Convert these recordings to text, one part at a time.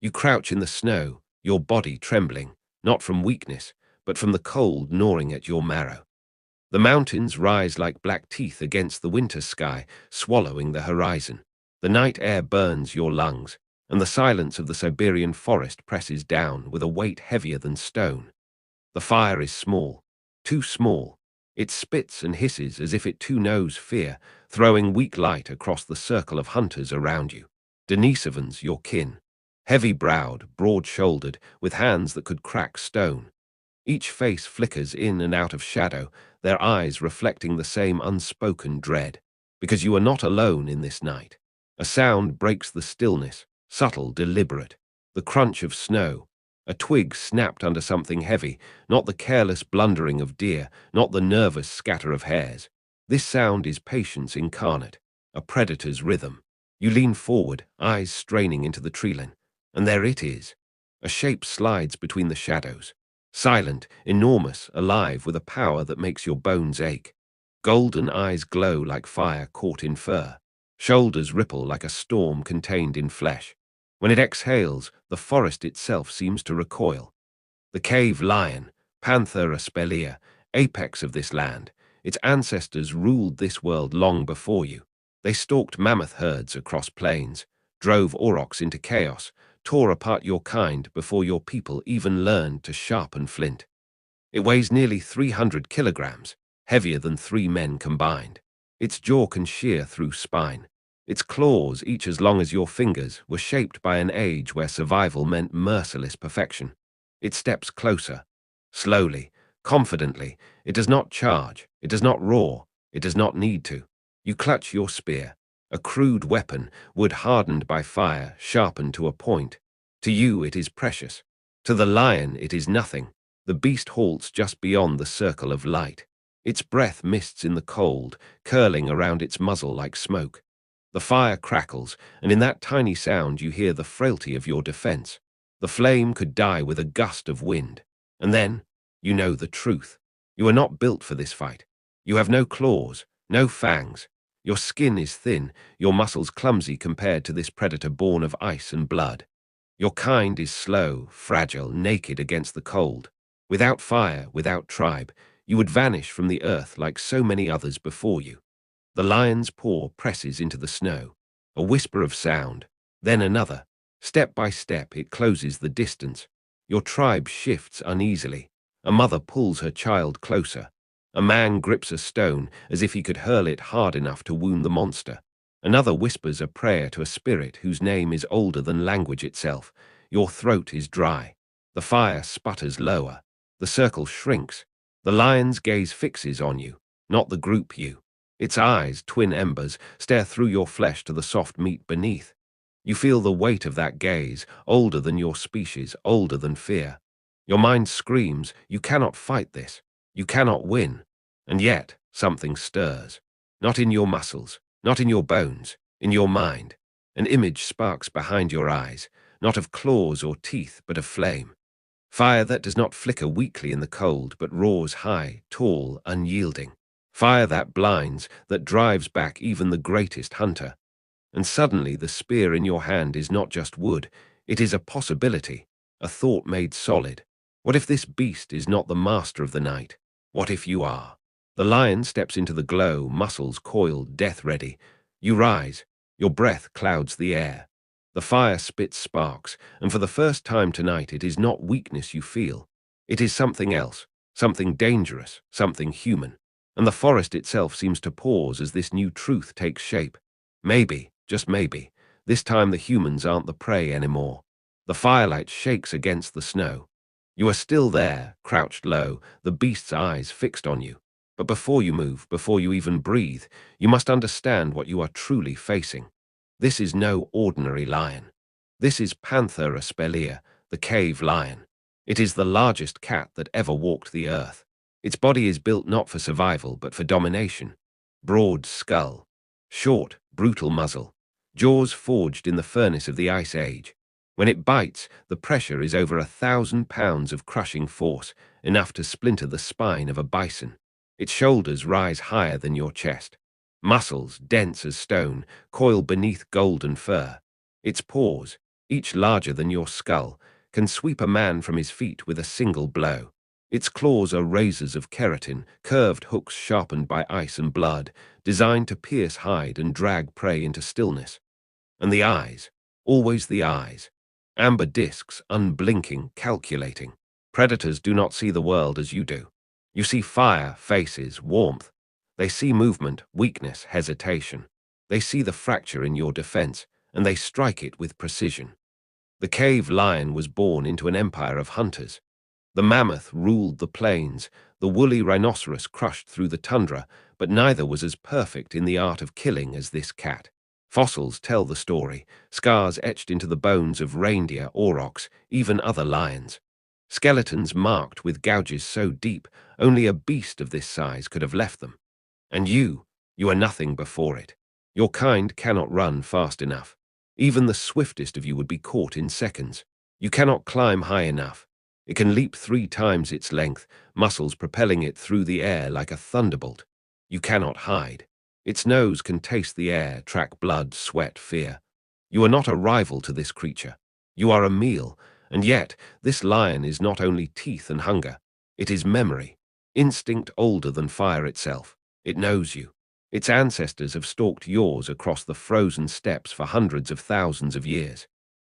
You crouch in the snow, your body trembling, not from weakness, but from the cold gnawing at your marrow. The mountains rise like black teeth against the winter sky, swallowing the horizon. The night air burns your lungs, and the silence of the Siberian forest presses down with a weight heavier than stone. The fire is small, too small. It spits and hisses as if it too knows fear, throwing weak light across the circle of hunters around you. Denisovans, your kin. Heavy-browed, broad-shouldered, with hands that could crack stone. Each face flickers in and out of shadow, their eyes reflecting the same unspoken dread. Because you are not alone in this night. A sound breaks the stillness, subtle, deliberate. The crunch of snow. A twig snapped under something heavy, not the careless blundering of deer, not the nervous scatter of hares. This sound is patience incarnate, a predator's rhythm. You lean forward, eyes straining into the treeline, and there it is. A shape slides between the shadows. Silent, enormous, alive with a power that makes your bones ache. Golden eyes glow like fire caught in fur. Shoulders ripple like a storm contained in flesh. When it exhales, the forest itself seems to recoil. The cave lion, Panther aspelia, apex of this land, its ancestors ruled this world long before you. They stalked mammoth herds across plains, drove aurochs into chaos, tore apart your kind before your people even learned to sharpen flint. It weighs nearly 300 kilograms, heavier than 3 men combined. Its jaw can shear through spine. Its claws, each as long as your fingers, were shaped by an age where survival meant merciless perfection. It steps closer. Slowly, confidently. It does not charge. It does not roar. It does not need to. You clutch your spear, a crude weapon, wood hardened by fire, sharpened to a point. To you it is precious. To the lion it is nothing. The beast halts just beyond the circle of light. Its breath mists in the cold, curling around its muzzle like smoke. The fire crackles, and in that tiny sound you hear the frailty of your defense. The flame could die with a gust of wind. And then, you know the truth. You are not built for this fight. You have no claws, no fangs. Your skin is thin, your muscles clumsy compared to this predator born of ice and blood. Your kind is slow, fragile, naked against the cold. Without fire, without tribe, you would vanish from the earth like so many others before you. The lion's paw presses into the snow, a whisper of sound, then another. Step by step, it closes the distance. Your tribe shifts uneasily. A mother pulls her child closer. A man grips a stone as if he could hurl it hard enough to wound the monster. Another whispers a prayer to a spirit whose name is older than language itself. Your throat is dry. The fire sputters lower. The circle shrinks. The lion's gaze fixes on you, not the group you. Its eyes, twin embers, stare through your flesh to the soft meat beneath. You feel the weight of that gaze, older than your species, older than fear. Your mind screams, you cannot fight this. You cannot win. And yet, something stirs. Not in your muscles, not in your bones, in your mind. An image sparks behind your eyes, not of claws or teeth, but of flame. Fire that does not flicker weakly in the cold, but roars high, tall, unyielding. Fire that blinds, that drives back even the greatest hunter. And suddenly the spear in your hand is not just wood, it is a possibility, a thought made solid. What if this beast is not the master of the night? What if you are? The lion steps into the glow, muscles coiled, death-ready. You rise, your breath clouds the air. The fire spits sparks, and for the first time tonight it is not weakness you feel. It is something else, something dangerous, something human. And the forest itself seems to pause as this new truth takes shape. Maybe, just maybe, this time the humans aren't the prey anymore. The firelight shakes against the snow. You are still there, crouched low, the beast's eyes fixed on you. But before you move, before you even breathe, you must understand what you are truly facing. This is no ordinary lion. This is Panther aspelia, the cave lion. It is the largest cat that ever walked the earth. Its body is built not for survival, but for domination. Broad skull, short, brutal muzzle, jaws forged in the furnace of the Ice Age. When it bites, the pressure is over 1,000 pounds of crushing force, enough to splinter the spine of a bison. Its shoulders rise higher than your chest. Muscles, dense as stone, coil beneath golden fur. Its paws, each larger than your skull, can sweep a man from his feet with a single blow. Its claws are razors of keratin, curved hooks sharpened by ice and blood, designed to pierce hide and drag prey into stillness. And the eyes, always the eyes. Amber discs, unblinking, calculating. Predators do not see the world as you do. You see fire, faces, warmth. They see movement, weakness, hesitation. They see the fracture in your defense, and they strike it with precision. The cave lion was born into an empire of hunters. The mammoth ruled the plains, the woolly rhinoceros crushed through the tundra, but neither was as perfect in the art of killing as this cat. Fossils tell the story, scars etched into the bones of reindeer, aurochs, even other lions. Skeletons marked with gouges so deep, only a beast of this size could have left them. And you are nothing before it. Your kind cannot run fast enough. Even the swiftest of you would be caught in seconds. You cannot climb high enough. It can leap 3 times its length, muscles propelling it through the air like a thunderbolt. You cannot hide. Its nose can taste the air, track blood, sweat, fear. You are not a rival to this creature. You are a meal, and yet this lion is not only teeth and hunger. It is memory, instinct older than fire itself. It knows you. Its ancestors have stalked yours across the frozen steppes for hundreds of thousands of years.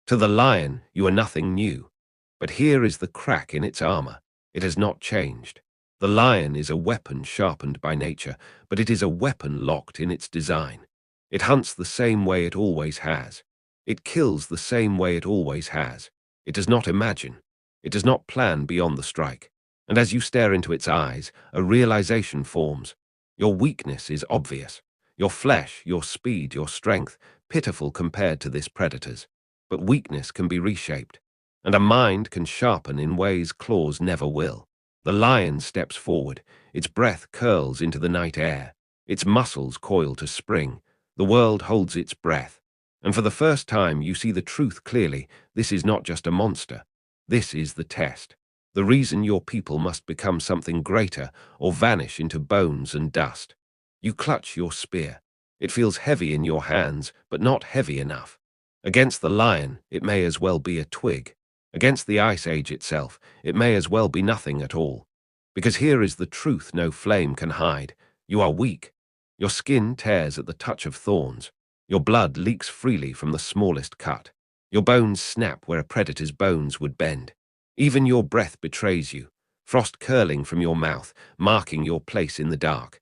To the lion, you are nothing new. But here is the crack in its armor. It has not changed. The lion is a weapon sharpened by nature, but it is a weapon locked in its design. It hunts the same way it always has. It kills the same way it always has. It does not imagine. It does not plan beyond the strike. And as you stare into its eyes, a realization forms. Your weakness is obvious. Your flesh, your speed, your strength, pitiful compared to this predator's. But weakness can be reshaped, and a mind can sharpen in ways claws never will. The lion steps forward, its breath curls into the night air, its muscles coil to spring. The world holds its breath. And for the first time you see the truth clearly. This is not just a monster. This is the test. The reason your people must become something greater or vanish into bones and dust. You clutch your spear. It feels heavy in your hands, but not heavy enough. Against the lion, it may as well be a twig. Against the Ice Age itself, it may as well be nothing at all. Because here is the truth no flame can hide. You are weak. Your skin tears at the touch of thorns. Your blood leaks freely from the smallest cut. Your bones snap where a predator's bones would bend. Even your breath betrays you, frost curling from your mouth, marking your place in the dark.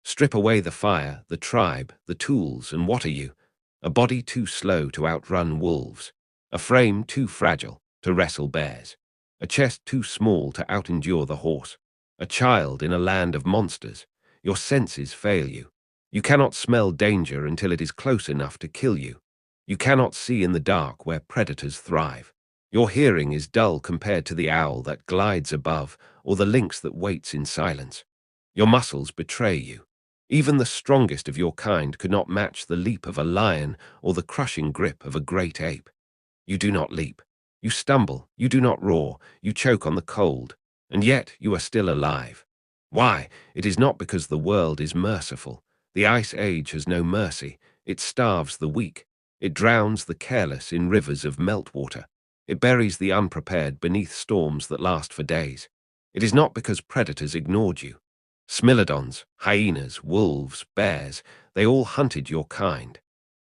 Strip away the fire, the tribe, the tools, and what are you? A body too slow to outrun wolves. A frame too fragile to wrestle bears. A chest too small to outendure the horse. A child in a land of monsters. Your senses fail you. You cannot smell danger until it is close enough to kill you. You cannot see in the dark where predators thrive. Your hearing is dull compared to the owl that glides above or the lynx that waits in silence. Your muscles betray you. Even the strongest of your kind could not match the leap of a lion or the crushing grip of a great ape. You do not leap. You stumble. You do not roar. You choke on the cold. And yet you are still alive. Why? It is not because the world is merciful. The Ice Age has no mercy. It starves the weak. It drowns the careless in rivers of meltwater. It buries the unprepared beneath storms that last for days. It is not because predators ignored you. Smilodons, hyenas, wolves, bears, they all hunted your kind.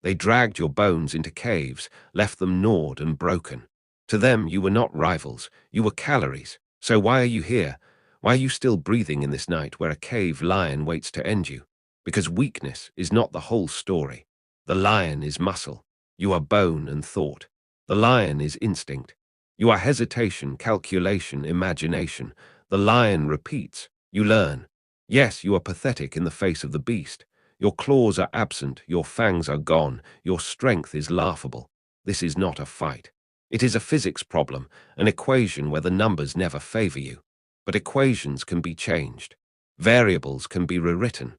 They dragged your bones into caves, left them gnawed and broken. To them you were not rivals, you were calories. So why are you here? Why are you still breathing in this night where a cave lion waits to end you? Because weakness is not the whole story. The lion is muscle. You are bone and thought. The lion is instinct. You are hesitation, calculation, imagination. The lion repeats. You learn. Yes, you are pathetic in the face of the beast. Your claws are absent, your fangs are gone, your strength is laughable. This is not a fight. It is a physics problem, an equation where the numbers never favor you. But equations can be changed. Variables can be rewritten.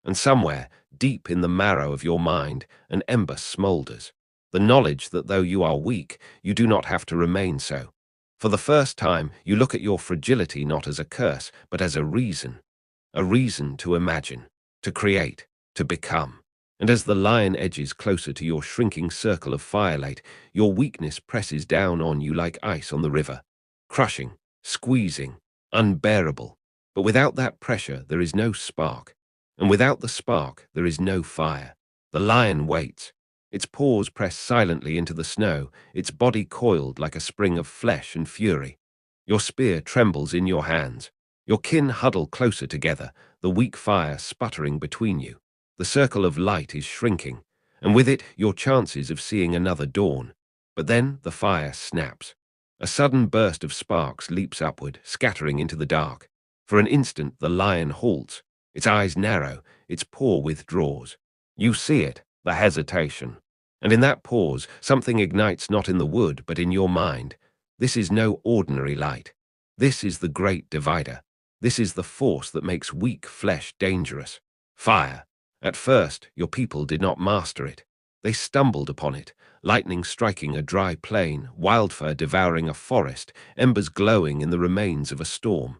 And somewhere, deep in the marrow of your mind, an ember smolders. The knowledge that though you are weak, you do not have to remain so. For the first time, you look at your fragility not as a curse, but as a reason to imagine, to create, to become. And as the lion edges closer to your shrinking circle of firelight, your weakness presses down on you like ice on the river, crushing, squeezing, unbearable. But without that pressure, there is no spark. And without the spark, there is no fire. The lion waits. Its paws press silently into the snow, its body coiled like a spring of flesh and fury. Your spear trembles in your hands. Your kin huddle closer together, the weak fire sputtering between you. The circle of light is shrinking, and with it your chances of seeing another dawn. But then the fire snaps. A sudden burst of sparks leaps upward, scattering into the dark. For an instant the lion halts, its eyes narrow, its paw withdraws. You see it, the hesitation. And in that pause, something ignites not in the wood, but in your mind. This is no ordinary light. This is the great divider. This is the force that makes weak flesh dangerous. Fire. At first, your people did not master it. They stumbled upon it, lightning striking a dry plain, wildfire devouring a forest, embers glowing in the remains of a storm.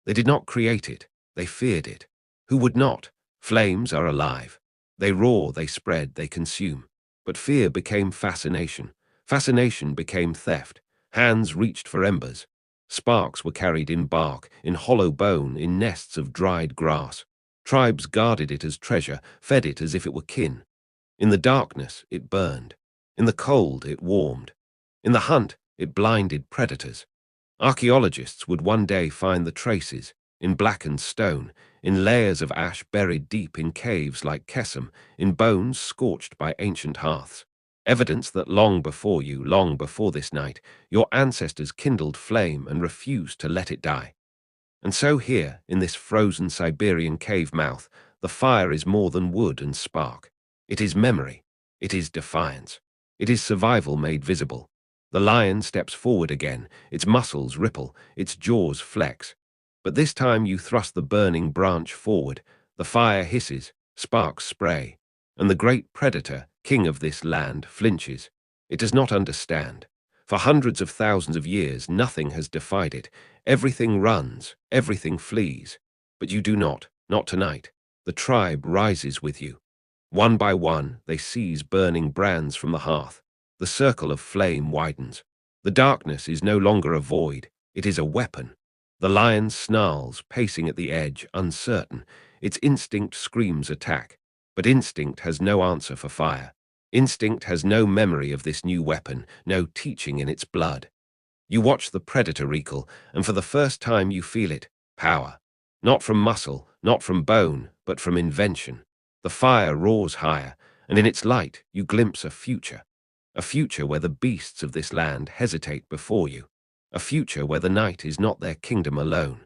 They did not create it, they feared it. Who would not? Flames are alive. They roar, they spread, they consume. But fear became fascination. Fascination became theft. Hands reached for embers. Sparks were carried in bark, in hollow bone, in nests of dried grass. Tribes guarded it as treasure, fed it as if it were kin. In the darkness, it burned. In the cold, it warmed. In the hunt, it blinded predators. Archaeologists would one day find the traces, in blackened stone, in layers of ash buried deep in caves like Kesem, in bones scorched by ancient hearths. Evidence that long before you, long before this night, your ancestors kindled flame and refused to let it die. And so here, in this frozen Siberian cave mouth, the fire is more than wood and spark. It is memory. It is defiance. It is survival made visible. The lion steps forward again, its muscles ripple, its jaws flex. But this time you thrust the burning branch forward. The fire hisses, sparks spray. And the great predator, king of this land, flinches. It does not understand. For hundreds of thousands of years, nothing has defied it. Everything runs, everything flees. But you do not tonight. The tribe rises with you. One by one, they seize burning brands from the hearth. The circle of flame widens. The darkness is no longer a void, it is a weapon. The lion snarls, pacing at the edge, uncertain. Its instinct screams attack. But instinct has no answer for fire. Instinct has no memory of this new weapon, no teaching in its blood. You watch the predator recoil, and for the first time you feel it, power. Not from muscle, not from bone, but from invention. The fire roars higher, and in its light you glimpse a future. A future where the beasts of this land hesitate before you. A future where the night is not their kingdom alone.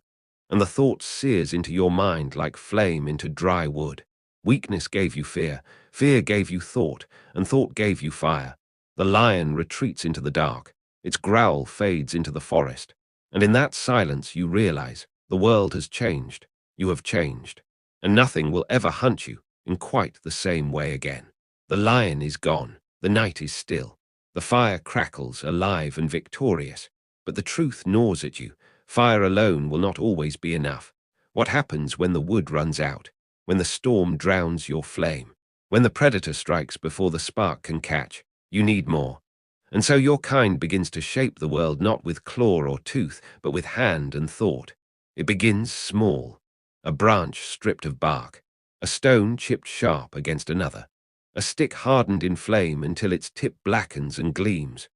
And the thought sears into your mind like flame into dry wood. Weakness gave you fear, fear gave you thought, and thought gave you fire. The lion retreats into the dark. Its growl fades into the forest. And in that silence you realize the world has changed. You have changed. And nothing will ever hunt you in quite the same way again. The lion is gone. The night is still. The fire crackles, alive and victorious. But the truth gnaws at you. Fire alone will not always be enough. What happens when the wood runs out? When the storm drowns your flame? When the predator strikes before the spark can catch? You need more. And so your kind begins to shape the world not with claw or tooth, but with hand and thought. It begins small. A branch stripped of bark. A stone chipped sharp against another. A stick hardened in flame until its tip blackens and gleams.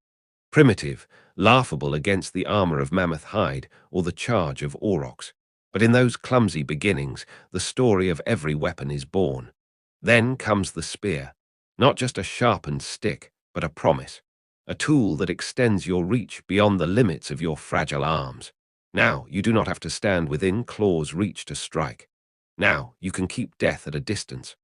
Primitive, laughable against the armor of mammoth hide or the charge of aurochs. But in those clumsy beginnings, the story of every weapon is born. Then comes the spear. Not just a sharpened stick, but a promise. A tool that extends your reach beyond the limits of your fragile arms. Now you do not have to stand within claw's reach to strike. Now you can keep death at a distance.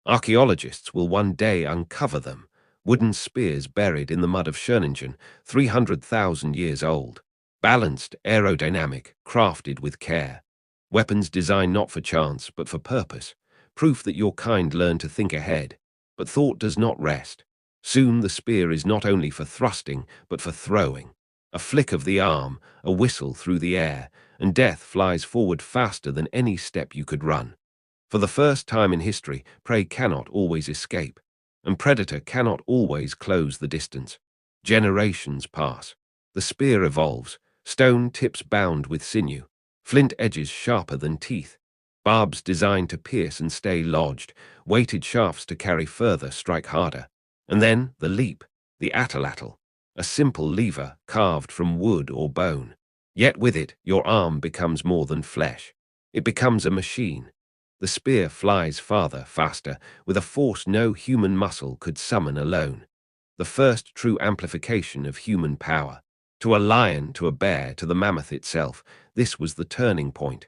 Archaeologists will one day uncover them, wooden spears buried in the mud of Schöningen, 300,000 years old. Balanced, aerodynamic, crafted with care. Weapons designed not for chance, but for purpose. Proof that your kind learned to think ahead. But thought does not rest. Soon the spear is not only for thrusting, but for throwing. A flick of the arm, a whistle through the air, and death flies forward faster than any step you could run. For the first time in history, prey cannot always escape, and predator cannot always close the distance. Generations pass. The spear evolves, stone tips bound with sinew, flint edges sharper than teeth, barbs designed to pierce and stay lodged, weighted shafts to carry further, strike harder. And then the leap, the atlatl, a simple lever carved from wood or bone. Yet with it, your arm becomes more than flesh. It becomes a machine. The spear flies farther, faster, with a force no human muscle could summon alone. The first true amplification of human power. To a lion, to a bear, to the mammoth itself, this was the turning point.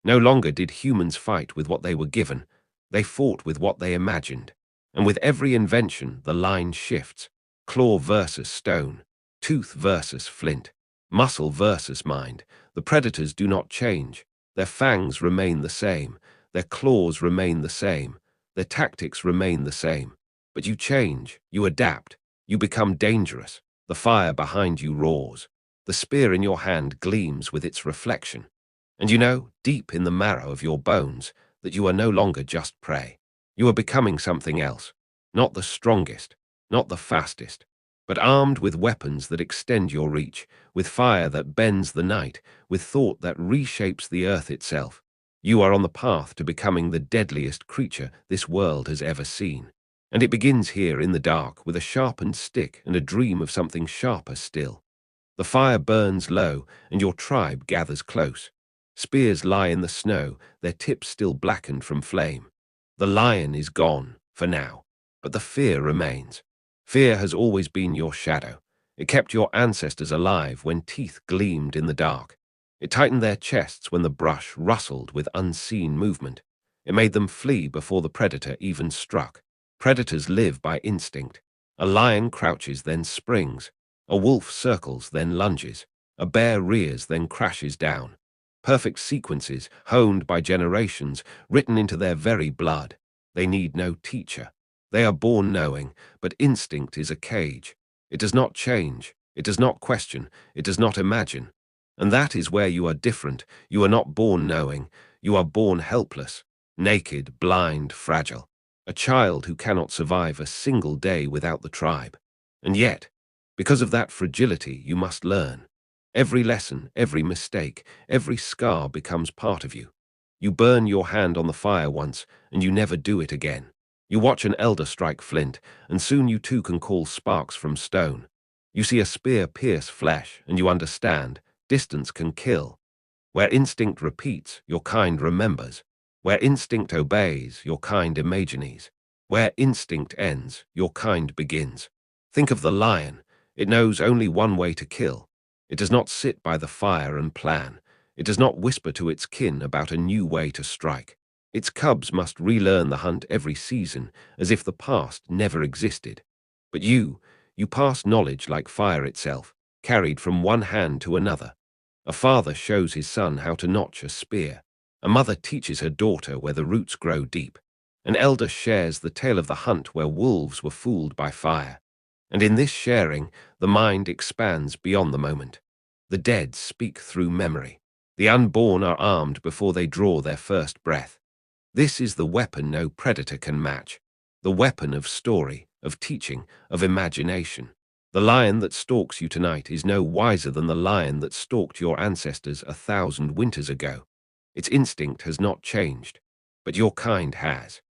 No longer did humans fight with what they were given. They fought with what they imagined. And with every invention, the line shifts. Claw versus stone, tooth versus flint, muscle versus mind. The predators do not change. Their fangs remain the same. Their claws remain the same. Their tactics remain the same. But you change. You adapt. You become dangerous. The fire behind you roars. The spear in your hand gleams with its reflection. And you know, deep in the marrow of your bones, that you are no longer just prey. You are becoming something else. Not the strongest, not the fastest, but armed with weapons that extend your reach, with fire that bends the night, with thought that reshapes the earth itself. You are on the path to becoming the deadliest creature this world has ever seen. And it begins here in the dark with a sharpened stick and a dream of something sharper still. The fire burns low, and your tribe gathers close. Spears lie in the snow, their tips still blackened from flame. The lion is gone, for now, but the fear remains. Fear has always been your shadow. It kept your ancestors alive when teeth gleamed in the dark. It tightened their chests when the brush rustled with unseen movement. It made them flee before the predator even struck. Predators live by instinct. A lion crouches, then springs. A wolf circles, then lunges. A bear rears, then crashes down. Perfect sequences, honed by generations, written into their very blood. They need no teacher. They are born knowing, but instinct is a cage. It does not change. It does not question. It does not imagine. And that is where you are different. You are not born knowing. You are born helpless, naked, blind, fragile. A child who cannot survive a single day without the tribe. And yet, because of that fragility, you must learn. Every lesson, every mistake, every scar becomes part of you. You burn your hand on the fire once, and you never do it again. You watch an elder strike flint, and soon you too can call sparks from stone. You see a spear pierce flesh, and you understand, distance can kill. Where instinct repeats, your kind remembers. Where instinct obeys, your kind imagines. Where instinct ends, your kind begins. Think of the lion. It knows only one way to kill. It does not sit by the fire and plan. It does not whisper to its kin about a new way to strike. Its cubs must relearn the hunt every season, as if the past never existed. But you pass knowledge like fire itself, carried from one hand to another. A father shows his son how to notch a spear. A mother teaches her daughter where the roots grow deep. An elder shares the tale of the hunt where wolves were fooled by fire. And in this sharing, the mind expands beyond the moment. The dead speak through memory. The unborn are armed before they draw their first breath. This is the weapon no predator can match. The weapon of story, of teaching, of imagination. The lion that stalks you tonight is no wiser than the lion that stalked your ancestors 1,000 winters ago. Its instinct has not changed, but your kind has.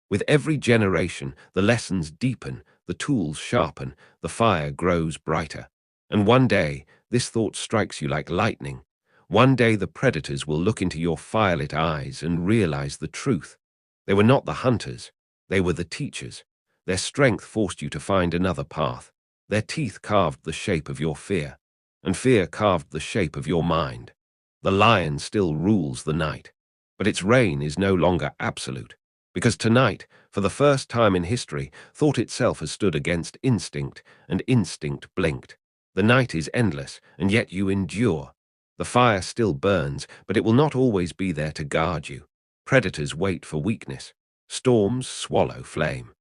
With every generation, the lessons deepen, the tools sharpen, the fire grows brighter. And one day, this thought strikes you like lightning. One day the predators will look into your firelit eyes and realize the truth. They were not the hunters, they were the teachers. Their strength forced you to find another path. Their teeth carved the shape of your fear, and fear carved the shape of your mind. The lion still rules the night, but its reign is no longer absolute. Because tonight, for the first time in history, thought itself has stood against instinct, and instinct blinked. The night is endless, and yet you endure. The fire still burns, but it will not always be there to guard you. Predators wait for weakness. Storms swallow flame.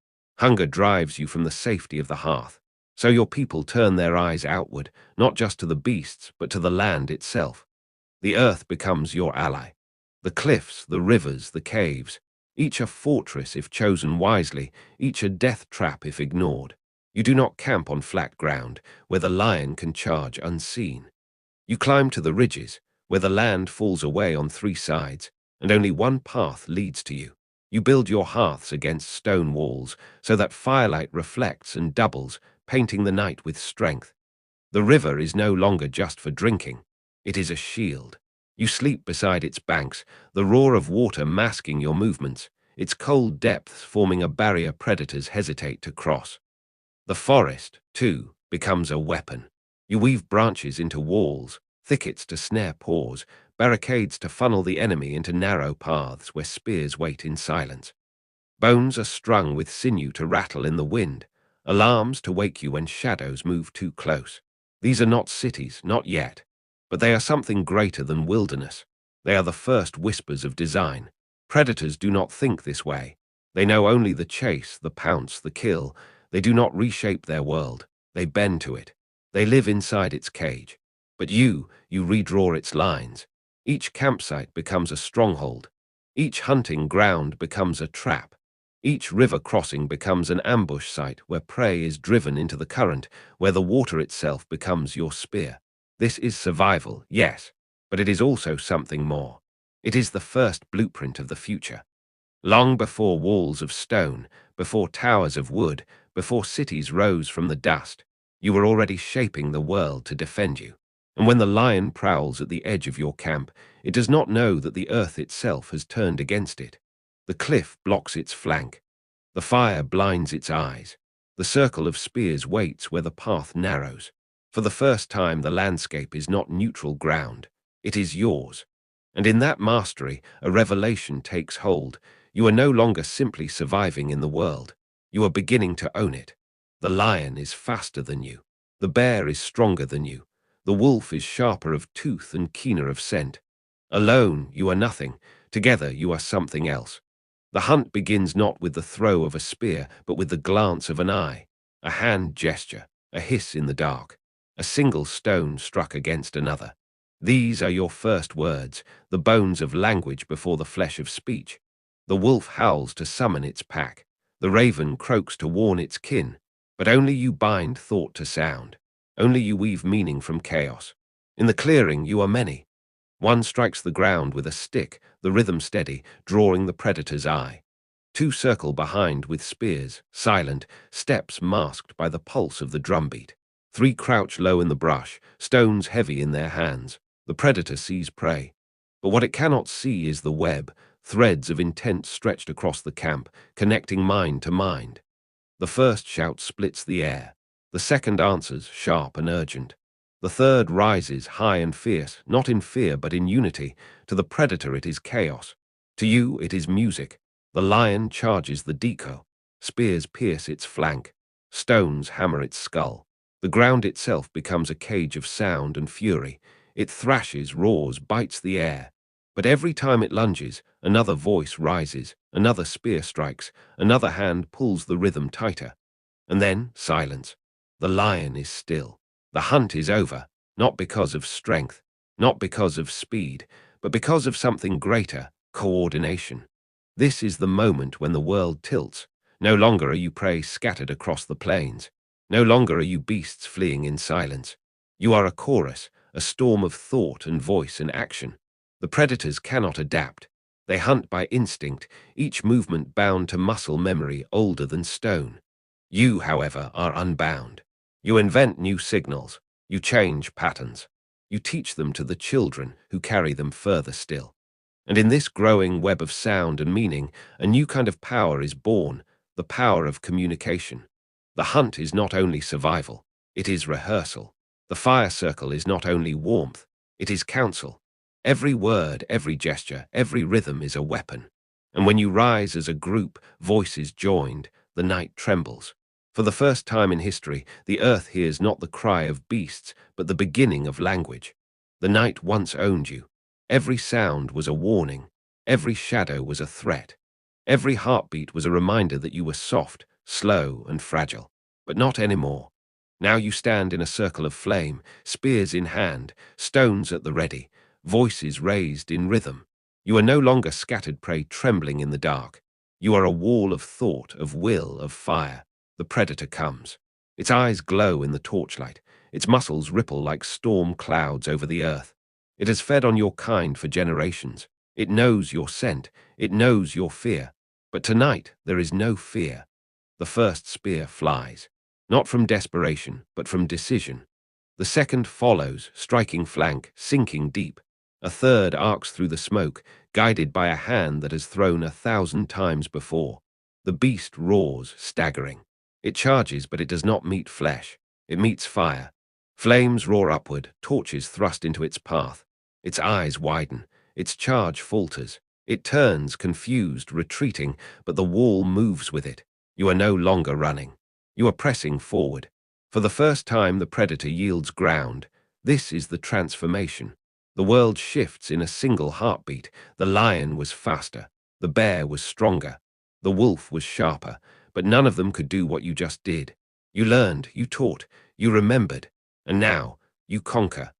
Hunger drives you from the safety of the hearth. So your people turn their eyes outward, not just to the beasts, but to the land itself. The earth becomes your ally. The cliffs, the rivers, the caves. each a fortress if chosen wisely, each a death trap if ignored. You do not camp on flat ground, where the lion can charge unseen. You climb to the ridges, where the land falls away on three sides, and only one path leads to you. You build your hearths against stone walls, so that firelight reflects and doubles, painting the night with strength. The river is no longer just for drinking. It is a shield. You sleep beside its banks, the roar of water masking your movements, its cold depths forming a barrier predators hesitate to cross. The forest, too, becomes a weapon. You weave branches into walls, thickets to snare paws, barricades to funnel the enemy into narrow paths where spears wait in silence. Bones are strung with sinew to rattle in the wind, alarms to wake you when shadows move too close. These are not cities, not yet, but they are something greater than wilderness. They are the first whispers of design. Predators do not think this way. They know only the chase, the pounce, the kill. They do not reshape their world. They bend to it. They live inside its cage. But you redraw its lines. Each campsite becomes a stronghold. Each hunting ground becomes a trap. Each river crossing becomes an ambush site where prey is driven into the current, where the water itself becomes your spear. This is survival, yes, but it is also something more. It is the first blueprint of the future. Long before walls of stone, before towers of wood, before cities rose from the dust, you were already shaping the world to defend you. And when the lion prowls at the edge of your camp, it does not know that the earth itself has turned against it. The cliff blocks its flank. The fire blinds its eyes. The circle of spears waits where the path narrows. For the first time, the landscape is not neutral ground. It is yours. And in that mastery, a revelation takes hold. You are no longer simply surviving in the world. You are beginning to own it. The lion is faster than you. The bear is stronger than you. The wolf is sharper of tooth and keener of scent. Alone, you are nothing. Together, you are something else. The hunt begins not with the throw of a spear, but with the glance of an eye, a hand gesture, a hiss in the dark, a single stone struck against another. These are your first words, the bones of language before the flesh of speech. The wolf howls to summon its pack. The raven croaks to warn its kin. But only you bind thought to sound. Only you weave meaning from chaos. In the clearing, you are many. One strikes the ground with a stick, the rhythm steady, drawing the predator's eye. Two circle behind with spears, silent, steps masked by the pulse of the drumbeat. Three crouch low in the brush, stones heavy in their hands. The predator sees prey. But what it cannot see is the web, threads of intent stretched across the camp, connecting mind to mind. The first shout splits the air. The second answers, sharp and urgent. The third rises, high and fierce, not in fear but in unity. To the predator it is chaos. To you it is music. The lion charges the decoy. Spears pierce its flank. Stones hammer its skull. The ground itself becomes a cage of sound and fury. It thrashes, roars, bites the air. But every time it lunges, another voice rises, another spear strikes, another hand pulls the rhythm tighter. And then silence. The lion is still. The hunt is over, not because of strength, not because of speed, but because of something greater, coordination. This is the moment when the world tilts. No longer are you prey scattered across the plains. No longer are you beasts fleeing in silence. You are a chorus, a storm of thought and voice and action. The predators cannot adapt. They hunt by instinct, each movement bound to muscle memory older than stone. You, however, are unbound. You invent new signals. You change patterns. You teach them to the children who carry them further still. And in this growing web of sound and meaning, a new kind of power is born, the power of communication. The hunt is not only survival, it is rehearsal. The fire circle is not only warmth, it is counsel. Every word, every gesture, every rhythm is a weapon. And when you rise as a group, voices joined, the night trembles. For the first time in history, the earth hears not the cry of beasts, but the beginning of language. The night once owned you. Every sound was a warning. Every shadow was a threat. Every heartbeat was a reminder that you were soft, slow, and fragile. But not anymore. Now you stand in a circle of flame, spears in hand, stones at the ready, voices raised in rhythm. You are no longer scattered prey trembling in the dark. You are a wall of thought, of will, of fire. The predator comes. Its eyes glow in the torchlight. Its muscles ripple like storm clouds over the earth. It has fed on your kind for generations. It knows your scent. It knows your fear. But tonight there is no fear. The first spear flies. Not from desperation, but from decision. The second follows, striking flank, sinking deep. A third arcs through the smoke, guided by a hand that has thrown 1,000 times before. The beast roars, staggering. It charges, but it does not meet flesh. It meets fire. Flames roar upward, torches thrust into its path. Its eyes widen. Its charge falters. It turns, confused, retreating, but the wall moves with it. You are no longer running. You are pressing forward. For the first time, the predator yields ground. This is the transformation. The world shifts in a single heartbeat. The lion was faster. The bear was stronger. The wolf was sharper. But none of them could do what you just did. You learned, you taught, you remembered. And now, you conquer.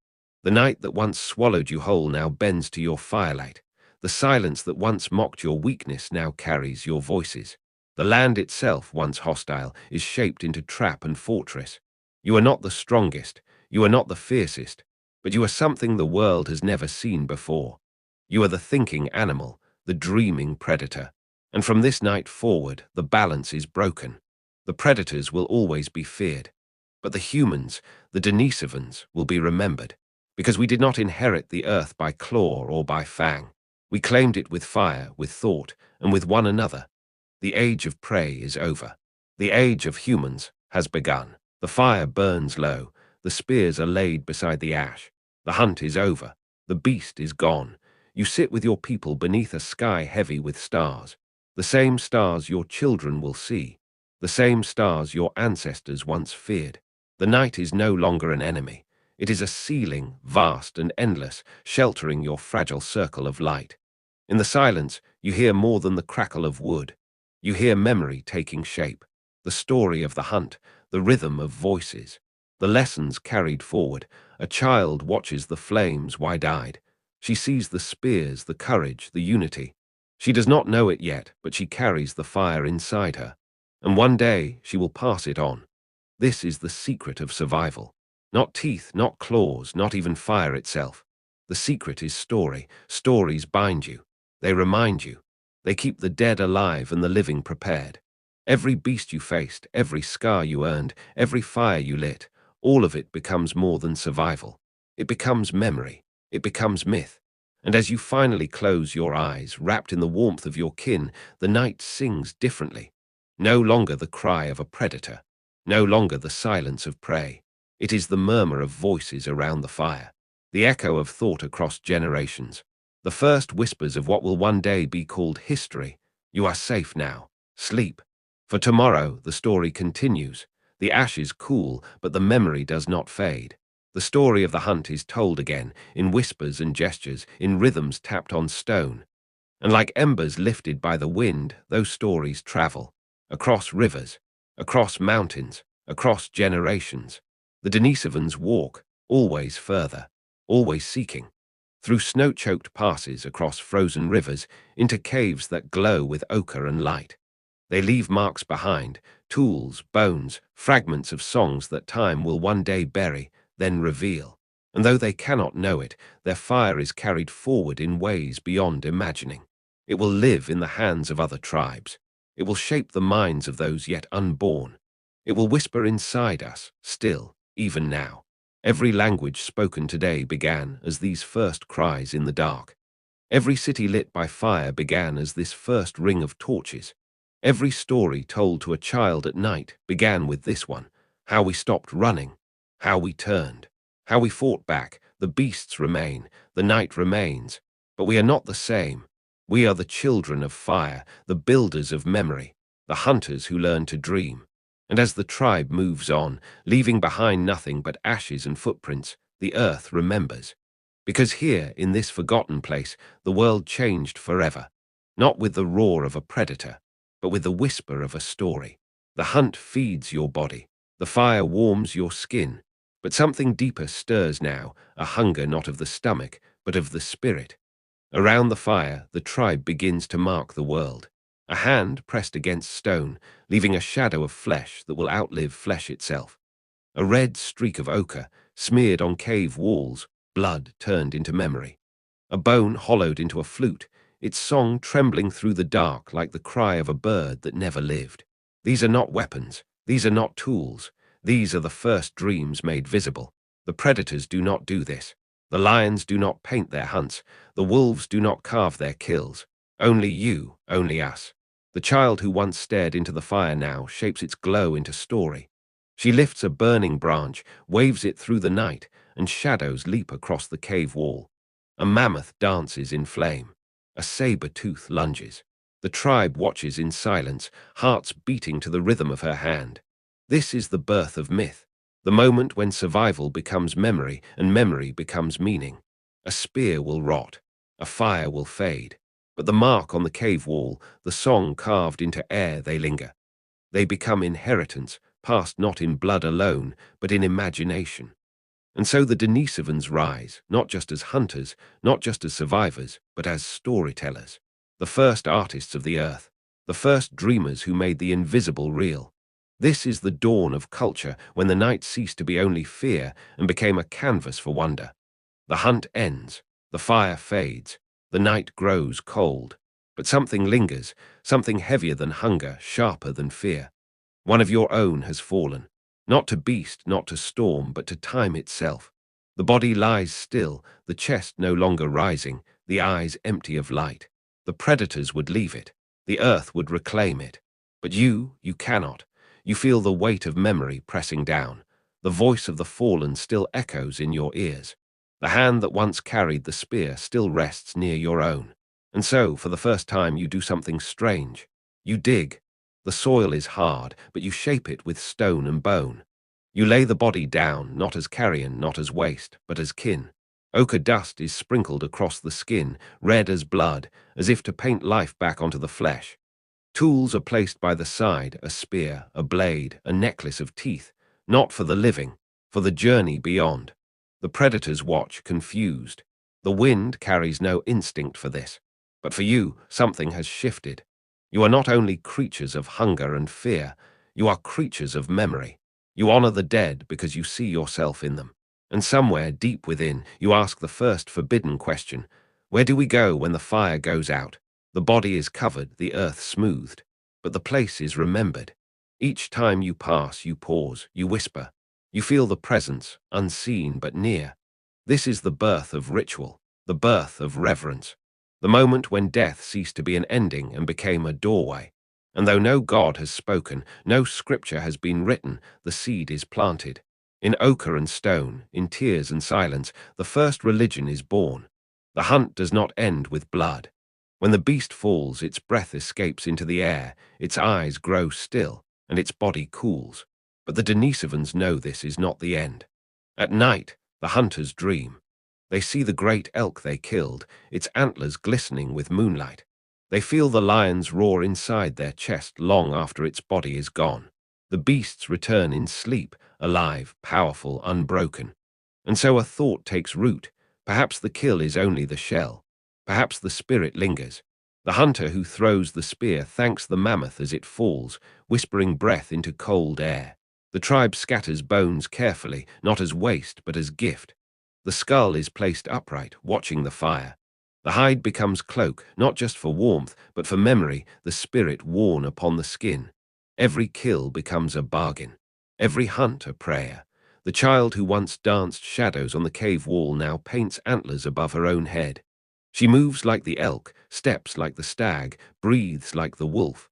The night that once swallowed you whole now bends to your firelight. The silence that once mocked your weakness now carries your voices. The land itself, once hostile, is shaped into trap and fortress. You are not the strongest, you are not the fiercest, but you are something the world has never seen before. You are the thinking animal, the dreaming predator. And from this night forward, the balance is broken. The predators will always be feared. But the humans, the Denisovans, will be remembered. Because we did not inherit the earth by claw or by fang. We claimed it with fire, with thought, and with one another. The age of prey is over. The age of humans has begun. The fire burns low. The spears are laid beside the ash. The hunt is over. The beast is gone. You sit with your people beneath a sky heavy with stars. The same stars your children will see. The same stars your ancestors once feared. The night is no longer an enemy. It is a ceiling, vast and endless, sheltering your fragile circle of light. In the silence, you hear more than the crackle of wood. You hear memory taking shape, the story of the hunt, the rhythm of voices, the lessons carried forward. A child watches the flames wide-eyed. She sees the spears, the courage, the unity. She does not know it yet, but she carries the fire inside her. And one day she will pass it on. This is the secret of survival. Not teeth, not claws, not even fire itself. The secret is story. Stories bind you. They remind you. They keep the dead alive and the living prepared. Every beast you faced, every scar you earned, every fire you lit, all of it becomes more than survival. It becomes memory. It becomes myth. And as you finally close your eyes, wrapped in the warmth of your kin, the night sings differently. No longer the cry of a predator. No longer the silence of prey. It is the murmur of voices around the fire. The echo of thought across generations. The first whispers of what will one day be called history. You are safe now. Sleep. For tomorrow, the story continues. The ashes cool, but the memory does not fade. The story of the hunt is told again, in whispers and gestures, in rhythms tapped on stone. And like embers lifted by the wind, those stories travel. Across rivers, across mountains, across generations. The Denisovans walk, always further, always seeking. Through snow-choked passes, across frozen rivers, into caves that glow with ochre and light. They leave marks behind, tools, bones, fragments of songs that time will one day bury, then reveal. And though they cannot know it, their fire is carried forward in ways beyond imagining. It will live in the hands of other tribes. It will shape the minds of those yet unborn. It will whisper inside us, still, even now. Every language spoken today began as these first cries in the dark. Every city lit by fire began as this first ring of torches. Every story told to a child at night began with this one: how we stopped running, how we turned, how we fought back. The beasts remain, the night remains, but we are not the same. We are the children of fire, the builders of memory, the hunters who learn to dream. And as the tribe moves on, leaving behind nothing but ashes and footprints, the earth remembers. Because here, in this forgotten place, the world changed forever, not with the roar of a predator, but with the whisper of a story. The hunt feeds your body, the fire warms your skin, but something deeper stirs now, a hunger not of the stomach, but of the spirit. Around the fire, the tribe begins to mark the world. A hand pressed against stone, leaving a shadow of flesh that will outlive flesh itself. A red streak of ochre, smeared on cave walls, blood turned into memory. A bone hollowed into a flute, its song trembling through the dark like the cry of a bird that never lived. These are not weapons. These are not tools. These are the first dreams made visible. The predators do not do this. The lions do not paint their hunts. The wolves do not carve their kills. Only you, only us. The child who once stared into the fire now shapes its glow into story. She lifts a burning branch, waves it through the night, and shadows leap across the cave wall. A mammoth dances in flame. A saber-tooth lunges. The tribe watches in silence, hearts beating to the rhythm of her hand. This is the birth of myth, the moment when survival becomes memory and memory becomes meaning. A spear will rot, a fire will fade, but the mark on the cave wall, the song carved into air, they linger. They become inheritance, passed not in blood alone, but in imagination. And so the Denisovans rise, not just as hunters, not just as survivors, but as storytellers. The first artists of the earth, the first dreamers who made the invisible real. This is the dawn of culture, when the night ceased to be only fear and became a canvas for wonder. The hunt ends, the fire fades, the night grows cold, but something lingers, something heavier than hunger, sharper than fear. One of your own has fallen. Not to beast, not to storm, but to time itself. The body lies still, the chest no longer rising, the eyes empty of light. The predators would leave it. The earth would reclaim it. But you cannot. You feel the weight of memory pressing down. The voice of the fallen still echoes in your ears. The hand that once carried the spear still rests near your own. And so, for the first time, you do something strange. You dig. The soil is hard, but you shape it with stone and bone. You lay the body down, not as carrion, not as waste, but as kin. Ochre dust is sprinkled across the skin, red as blood, as if to paint life back onto the flesh. Tools are placed by the side, a spear, a blade, a necklace of teeth, not for the living, for the journey beyond. The predators watch, confused. The wind carries no instinct for this. But for you, something has shifted. You are not only creatures of hunger and fear, you are creatures of memory. You honor the dead because you see yourself in them. And somewhere deep within, you ask the first forbidden question: where do we go when the fire goes out? The body is covered, the earth smoothed, but the place is remembered. Each time you pass, you pause, you whisper. You feel the presence, unseen but near. This is the birth of ritual, the birth of reverence. The moment when death ceased to be an ending and became a doorway. And though no God has spoken, no scripture has been written, the seed is planted. In ochre and stone, in tears and silence, the first religion is born. The hunt does not end with blood. When the beast falls, its breath escapes into the air, its eyes grow still, and its body cools. But the Denisovans know this is not the end. At night, the hunters dream. They see the great elk they killed, its antlers glistening with moonlight. They feel the lion's roar inside their chest long after its body is gone. The beasts return in sleep, alive, powerful, unbroken. And so a thought takes root. Perhaps the kill is only the shell. Perhaps the spirit lingers. The hunter who throws the spear thanks the mammoth as it falls, whispering breath into cold air. The tribe scatters bones carefully, not as waste but as gift. The skull is placed upright, watching the fire. The hide becomes cloak, not just for warmth, but for memory, the spirit worn upon the skin. Every kill becomes a bargain. Every hunt a prayer. The child who once danced shadows on the cave wall now paints antlers above her own head. She moves like the elk, steps like the stag, breathes like the wolf.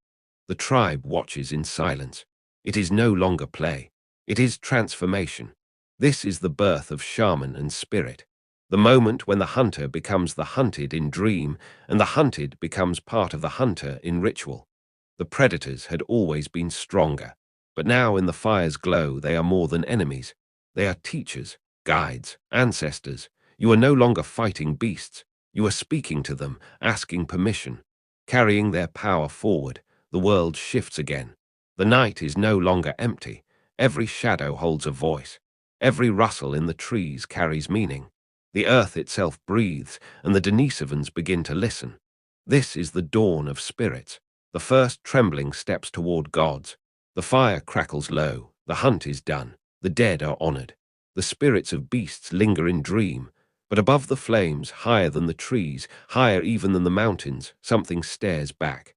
The tribe watches in silence. It is no longer play. It is transformation. This is the birth of shaman and spirit. The moment when the hunter becomes the hunted in dream, and the hunted becomes part of the hunter in ritual. The predators had always been stronger, but now in the fire's glow they are more than enemies. They are teachers, guides, ancestors. You are no longer fighting beasts. You are speaking to them, asking permission, carrying their power forward. The world shifts again. The night is no longer empty. Every shadow holds a voice. Every rustle in the trees carries meaning. The earth itself breathes, and the Denisovans begin to listen. This is the dawn of spirits, The first trembling steps toward gods. The fire crackles low. The hunt is done. The dead are honored. The spirits of beasts linger in dream. But above the flames, higher than the trees, higher even than the mountains, something stares back.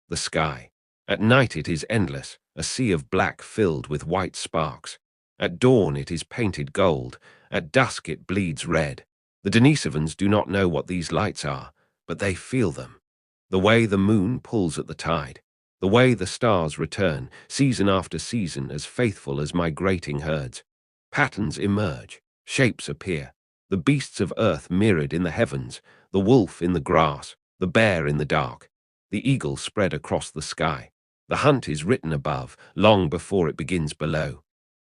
The sky. At night it is endless, a sea of black filled with white sparks. At dawn it is painted gold. At dusk it bleeds red. The Denisovans do not know what these lights are, but they feel them. The way the moon pulls at the tide. The way the stars return, season after season, as faithful as migrating herds. Patterns emerge. Shapes appear. The beasts of earth mirrored in the heavens, the wolf in the grass, the bear in the dark, the eagle spread across the sky. The hunt is written above, long before it begins below.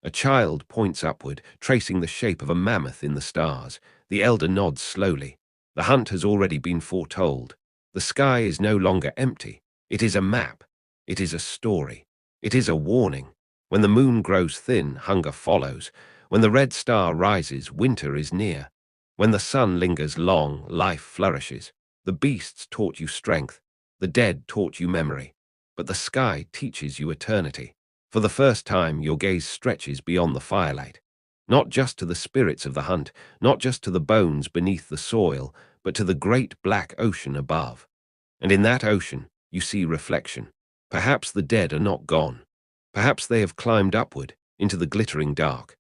A child points upward, tracing the shape of a mammoth in the stars. The elder nods slowly. The hunt has already been foretold. The sky is no longer empty. It is a map. It is a story. It is a warning. When the moon grows thin, hunger follows. When the red star rises, winter is near. When the sun lingers long, life flourishes. The beasts taught you strength. The dead taught you memory. But the sky teaches you eternity. For the first time, your gaze stretches beyond the firelight. Not just to the spirits of the hunt, not just to the bones beneath the soil, but to the great black ocean above. And in that ocean, you see reflection. Perhaps the dead are not gone. Perhaps they have climbed upward into the glittering dark.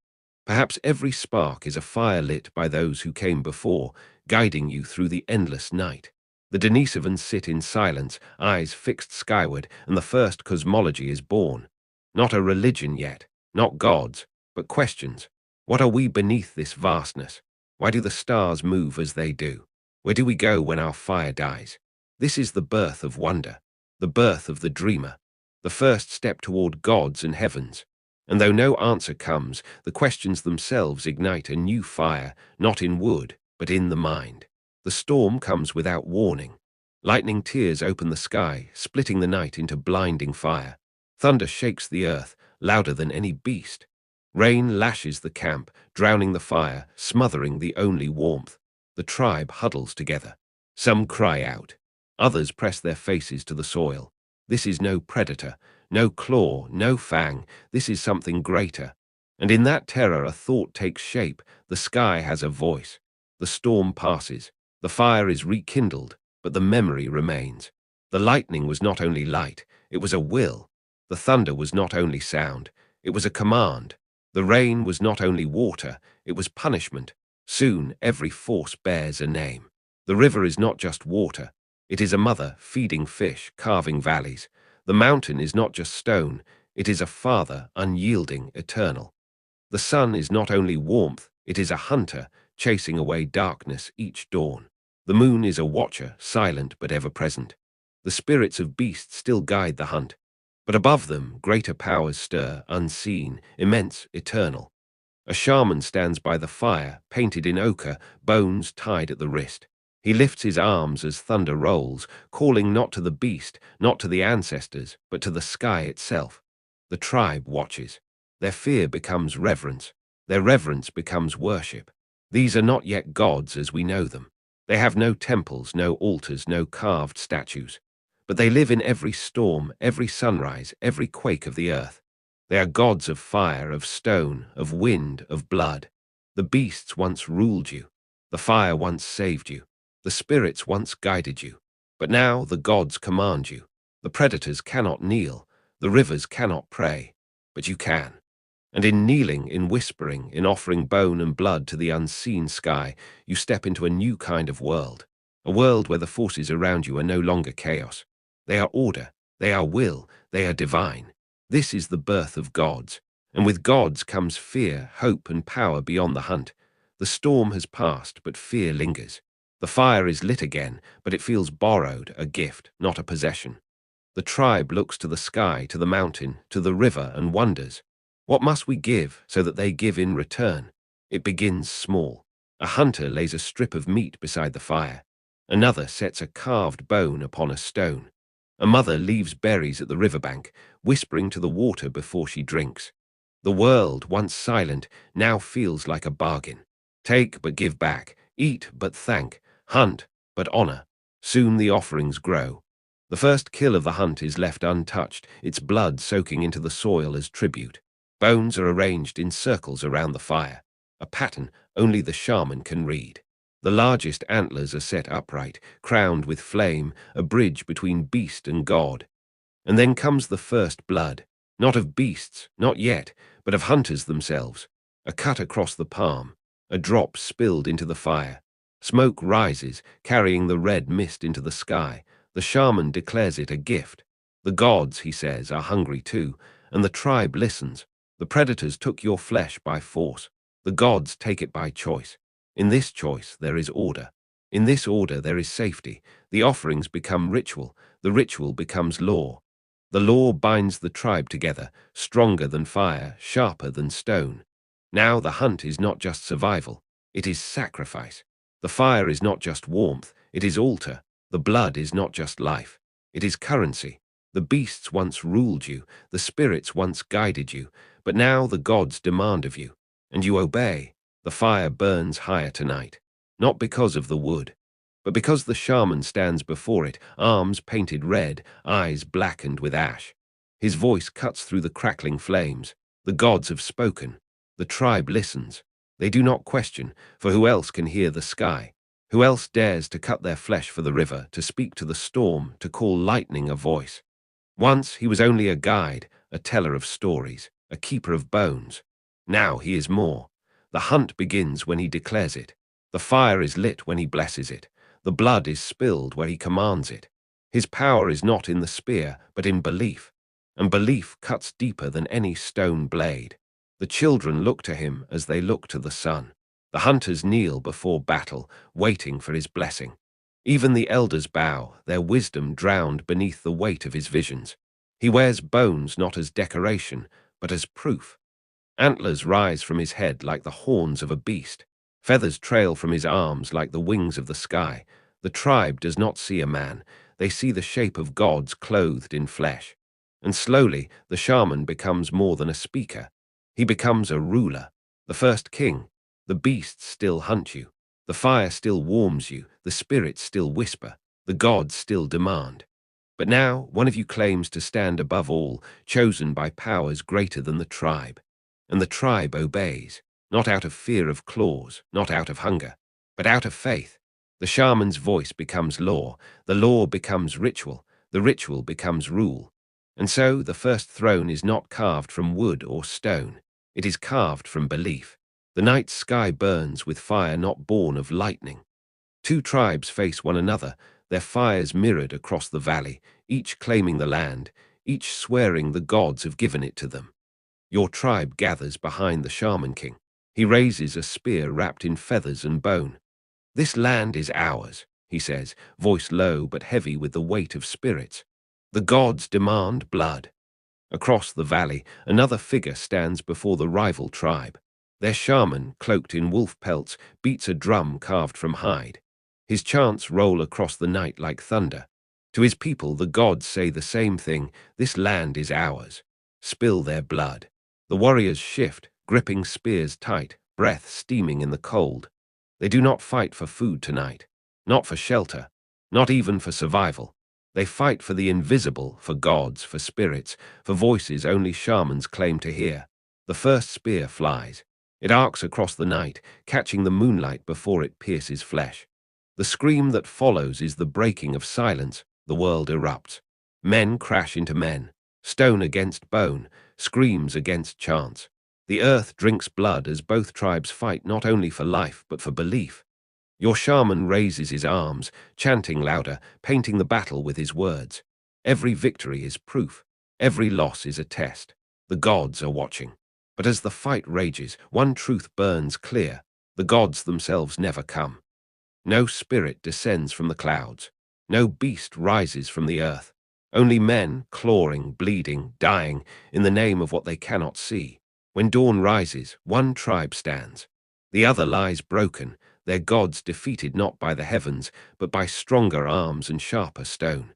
Perhaps every spark is a fire lit by those who came before, guiding you through the endless night. The Denisovans sit in silence, eyes fixed skyward, and the first cosmology is born. Not a religion yet, not gods, but questions. What are we beneath this vastness? Why do the stars move as they do? Where do we go when our fire dies? This is the birth of wonder, the birth of the dreamer, the first step toward gods and heavens. And though no answer comes, the questions themselves ignite a new fire, not in wood, but in the mind. The storm comes without warning. Lightning tears open the sky, splitting the night into blinding fire. Thunder shakes the earth, louder than any beast. Rain lashes the camp, drowning the fire, smothering the only warmth. The tribe huddles together. Some cry out. Others press their faces to the soil. This is no predator, no claw, no fang. This is something greater. And in that terror a thought takes shape. The sky has a voice. The storm passes. The fire is rekindled, but the memory remains. The lightning was not only light, it was a will. The thunder was not only sound, it was a command. The rain was not only water, it was punishment. Soon every force bears a name. The river is not just water. It is a mother feeding fish, carving valleys. The mountain is not just stone. It is a father, unyielding, eternal. The sun is not only warmth, it is a hunter, chasing away darkness each dawn. The moon is a watcher, silent but ever present. The spirits of beasts still guide the hunt. But above them, greater powers stir, unseen, immense, eternal. A shaman stands by the fire, painted in ochre, bones tied at the wrist. He lifts his arms as thunder rolls, calling not to the beast, not to the ancestors, but to the sky itself. The tribe watches. Their fear becomes reverence. Their reverence becomes worship. These are not yet gods as we know them. They have no temples, no altars, no carved statues. But they live in every storm, every sunrise, every quake of the earth. They are gods of fire, of stone, of wind, of blood. The beasts once ruled you. The fire once saved you. The spirits once guided you. But now the gods command you. The predators cannot kneel. The rivers cannot pray. But you can. And in kneeling, in whispering, in offering bone and blood to the unseen sky, you step into a new kind of world. A world where the forces around you are no longer chaos. They are order. They are will. They are divine. This is the birth of gods. And with gods comes fear, hope, and power beyond the hunt. The storm has passed, but fear lingers. The fire is lit again, but it feels borrowed, a gift, not a possession. The tribe looks to the sky, to the mountain, to the river, and wonders, what must we give so that they give in return? It begins small. A hunter lays a strip of meat beside the fire. Another sets a carved bone upon a stone. A mother leaves berries at the riverbank, whispering to the water before she drinks. The world, once silent, now feels like a bargain. Take but give back, eat but thank, hunt but honor. Soon the offerings grow. The first kill of the hunt is left untouched, its blood soaking into the soil as tribute. Bones are arranged in circles around the fire, a pattern only the shaman can read. The largest antlers are set upright, crowned with flame, a bridge between beast and god. And then comes the first blood, not of beasts, not yet, but of hunters themselves. A cut across the palm, a drop spilled into the fire. Smoke rises, carrying the red mist into the sky. The shaman declares it a gift. The gods, he says, are hungry too, and the tribe listens. The predators took your flesh by force. The gods take it by choice. In this choice there is order. In this order there is safety. The offerings become ritual. The ritual becomes law. The law binds the tribe together, stronger than fire, sharper than stone. Now the hunt is not just survival, it is sacrifice. The fire is not just warmth, it is altar. The blood is not just life, it is currency. The beasts once ruled you, the spirits once guided you, but now the gods demand of you, and you obey. The fire burns higher tonight, not because of the wood, but because the shaman stands before it, arms painted red, eyes blackened with ash. His voice cuts through the crackling flames. The gods have spoken. The tribe listens. They do not question, for who else can hear the sky? Who else dares to cut their flesh for the river, to speak to the storm, to call lightning a voice? Once he was only a guide, a teller of stories, a keeper of bones. Now he is more. The hunt begins when he declares it. The fire is lit when he blesses it. The blood is spilled where he commands it. His power is not in the spear, but in belief, and belief cuts deeper than any stone blade. The children look to him as they look to the sun. The hunters kneel before battle, waiting for his blessing. Even the elders bow, their wisdom drowned beneath the weight of his visions. He wears bones not as decoration, but as proof. Antlers rise from his head like the horns of a beast. Feathers trail from his arms like the wings of the sky. The tribe does not see a man. They see the shape of gods clothed in flesh. And slowly, the shaman becomes more than a speaker. He becomes a ruler, the first king. The beasts still hunt you. The fire still warms you. The spirits still whisper. The gods still demand. But now, one of you claims to stand above all, chosen by powers greater than the tribe. And the tribe obeys. Not out of fear of claws, not out of hunger, but out of faith. The shaman's voice becomes law, the law becomes ritual, the ritual becomes rule. And so the first throne is not carved from wood or stone, it is carved from belief. The night sky burns with fire not born of lightning. Two tribes face one another, their fires mirrored across the valley, each claiming the land, each swearing the gods have given it to them. Your tribe gathers behind the shaman king. He raises a spear wrapped in feathers and bone. This land is ours, he says, voice low but heavy with the weight of spirits. The gods demand blood. Across the valley, another figure stands before the rival tribe. Their shaman, cloaked in wolf pelts, beats a drum carved from hide. His chants roll across the night like thunder. To his people, the gods say the same thing, this land is ours. Spill their blood. The warriors shift, gripping spears tight, breath steaming in the cold. They do not fight for food tonight, not for shelter, not even for survival. They fight for the invisible, for gods, for spirits, for voices only shamans claim to hear. The first spear flies. It arcs across the night, catching the moonlight before it pierces flesh. The scream that follows is the breaking of silence. The world erupts. Men crash into men, stone against bone, screams against chants. The earth drinks blood as both tribes fight not only for life but for belief. Your shaman raises his arms, chanting louder, painting the battle with his words. Every victory is proof. Every loss is a test. The gods are watching. But as the fight rages, one truth burns clear. The gods themselves never come. No spirit descends from the clouds. No beast rises from the earth. Only men, clawing, bleeding, dying, in the name of what they cannot see. When dawn rises, one tribe stands. The other lies broken, their gods defeated not by the heavens, but by stronger arms and sharper stone.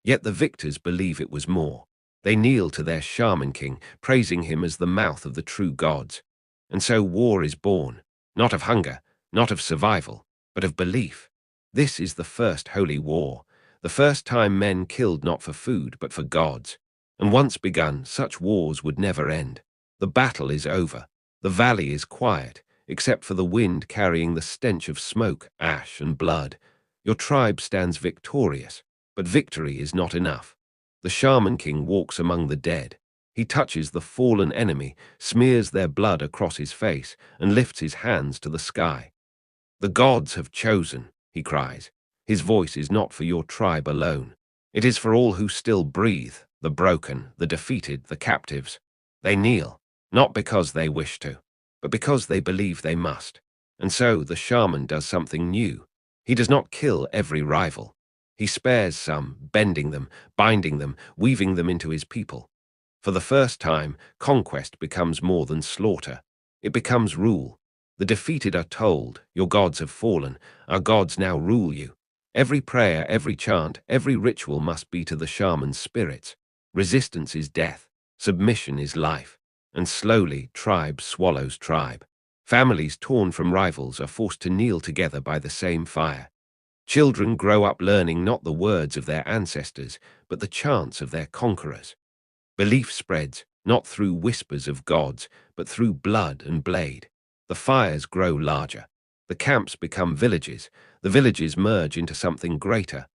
Yet the victors believe it was more. They kneel to their shaman king, praising him as the mouth of the true gods. And so war is born, not of hunger, not of survival, but of belief. This is the first holy war. The first time men killed not for food, but for gods. And once begun, such wars would never end. The battle is over. The valley is quiet, except for the wind carrying the stench of smoke, ash, and blood. Your tribe stands victorious, but victory is not enough. The Shaman King walks among the dead. He touches the fallen enemy, smears their blood across his face, and lifts his hands to the sky. The gods have chosen, he cries. His voice is not for your tribe alone. It is for all who still breathe, the broken, the defeated, the captives. They kneel, not because they wish to, but because they believe they must. And so the shaman does something new. He does not kill every rival. He spares some, bending them, binding them, weaving them into his people. For the first time, conquest becomes more than slaughter. It becomes rule. The defeated are told, your gods have fallen, our gods now rule you. Every prayer, every chant, every ritual must be to the shaman's spirits. Resistance is death, submission is life, and slowly tribe swallows tribe. Families torn from rivals are forced to kneel together by the same fire. Children grow up learning not the words of their ancestors, but the chants of their conquerors. Belief spreads, not through whispers of gods, but through blood and blade. The fires grow larger. The camps become villages. The villages merge into something greater.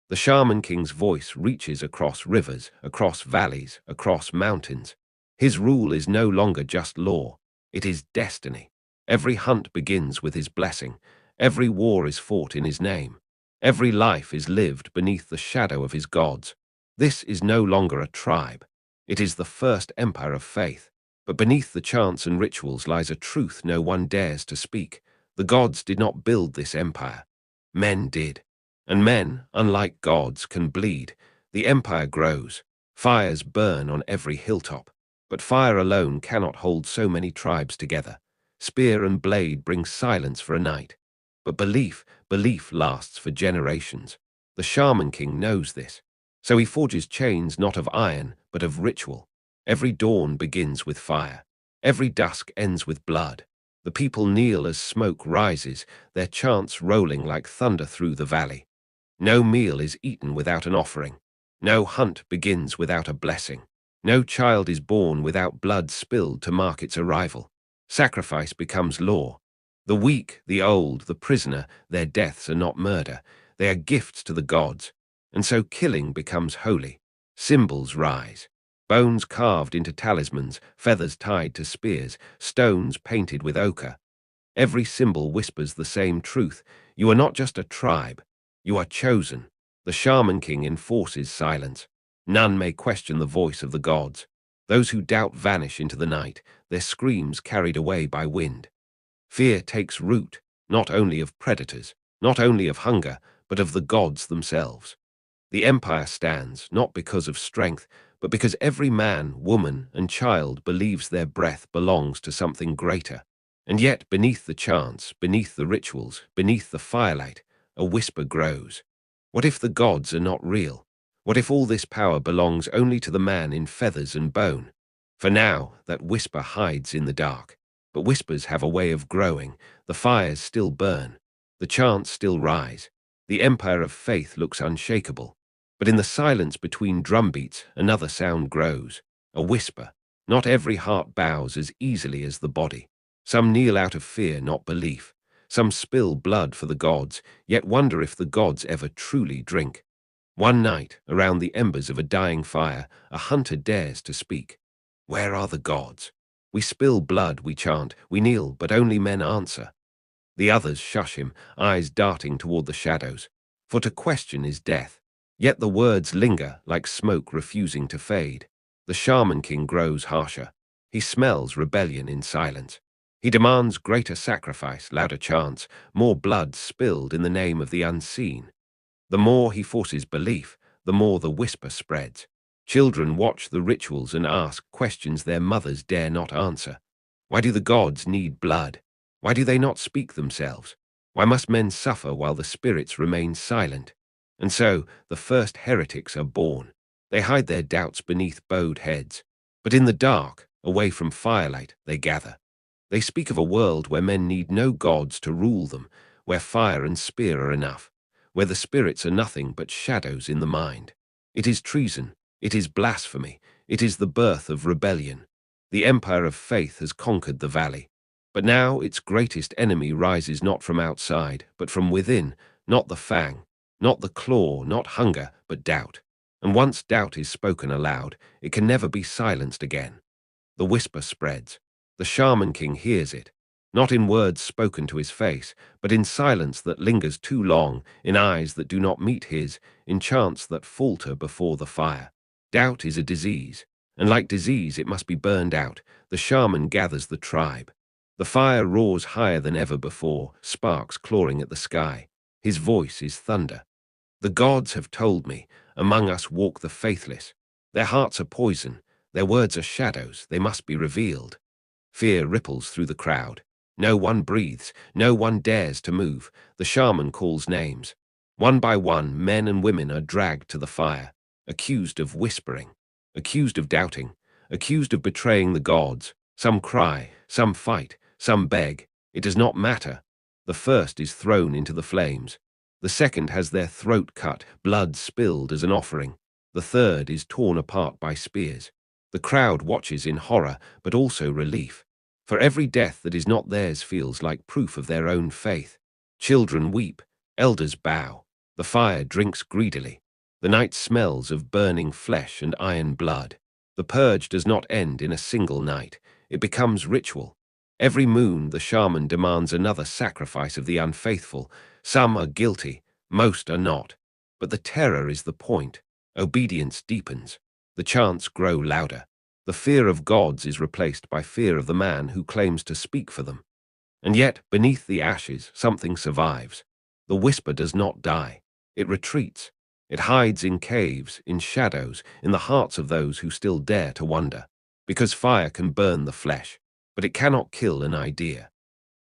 The Shaman King's voice reaches across rivers, across valleys, across mountains. His rule is no longer just law. It is destiny. Every hunt begins with his blessing. Every war is fought in his name. Every life is lived beneath the shadow of his gods. This is no longer a tribe. It is the first empire of faith. But beneath the chants and rituals lies a truth no one dares to speak. The gods did not build this empire. Men did. And men, unlike gods, can bleed. The empire grows. Fires burn on every hilltop. But fire alone cannot hold so many tribes together. Spear and blade bring silence for a night. But belief lasts for generations. The Shaman King knows this. So he forges chains not of iron, but of ritual. Every dawn begins with fire. Every dusk ends with blood. The people kneel as smoke rises, their chants rolling like thunder through the valley. No meal is eaten without an offering. No hunt begins without a blessing. No child is born without blood spilled to mark its arrival. Sacrifice becomes law. The weak, the old, the prisoner, their deaths are not murder. They are gifts to the gods. And so killing becomes holy. Symbols rise. Bones carved into talismans, feathers tied to spears, stones painted with ochre. Every symbol whispers the same truth. You are not just a tribe. You are chosen. The Shaman King enforces silence. None may question the voice of the gods. Those who doubt vanish into the night, their screams carried away by wind. Fear takes root, not only of predators, not only of hunger, but of the gods themselves. The empire stands, not because of strength, but because every man, woman, and child believes their breath belongs to something greater. And yet, beneath the chants, beneath the rituals, beneath the firelight, a whisper grows. What if the gods are not real? What if all this power belongs only to the man in feathers and bone? For now, that whisper hides in the dark. But whispers have a way of growing. The fires still burn. The chants still rise. The empire of faith looks unshakable. But in the silence between drumbeats, another sound grows. A whisper. Not every heart bows as easily as the body. Some kneel out of fear, not belief. Some spill blood for the gods, yet wonder if the gods ever truly drink. One night, around the embers of a dying fire, a hunter dares to speak. Where are the gods? We spill blood, we chant, we kneel, but only men answer. The others shush him, eyes darting toward the shadows. For to question is death. Yet the words linger, like smoke refusing to fade. The Shaman King grows harsher. He smells rebellion in silence. He demands greater sacrifice, louder chants, more blood spilled in the name of the unseen. The more he forces belief, the more the whisper spreads. Children watch the rituals and ask questions their mothers dare not answer. Why do the gods need blood? Why do they not speak themselves? Why must men suffer while the spirits remain silent? And so the first heretics are born. They hide their doubts beneath bowed heads. But in the dark, away from firelight, they gather. They speak of a world where men need no gods to rule them, where fire and spear are enough, where the spirits are nothing but shadows in the mind. It is treason, it is blasphemy, it is the birth of rebellion. The empire of faith has conquered the valley. But now its greatest enemy rises not from outside, but from within, not the fang, not the claw, not hunger, but doubt. And once doubt is spoken aloud, it can never be silenced again. The whisper spreads. The shaman king hears it, not in words spoken to his face, but in silence that lingers too long, in eyes that do not meet his, in chants that falter before the fire. Doubt is a disease, and like disease it must be burned out. The shaman gathers the tribe. The fire roars higher than ever before, sparks clawing at the sky. His voice is thunder. The gods have told me, among us walk the faithless. Their hearts are poison, their words are shadows, they must be revealed. Fear ripples through the crowd. No one breathes, no one dares to move. The shaman calls names. One by one, men and women are dragged to the fire, accused of whispering, accused of doubting, accused of betraying the gods. Some cry, some fight, some beg. It does not matter. The first is thrown into the flames. The second has their throat cut, blood spilled as an offering. The third is torn apart by spears. The crowd watches in horror, but also relief. For every death that is not theirs feels like proof of their own faith. Children weep, elders bow. The fire drinks greedily. The night smells of burning flesh and iron blood. The purge does not end in a single night. It becomes ritual. Every moon the shaman demands another sacrifice of the unfaithful. Some are guilty, most are not. But the terror is the point. Obedience deepens. The chants grow louder. The fear of gods is replaced by fear of the man who claims to speak for them. And yet, beneath the ashes, something survives. The whisper does not die. It retreats. It hides in caves, in shadows, in the hearts of those who still dare to wonder. Because fire can burn the flesh, but it cannot kill an idea.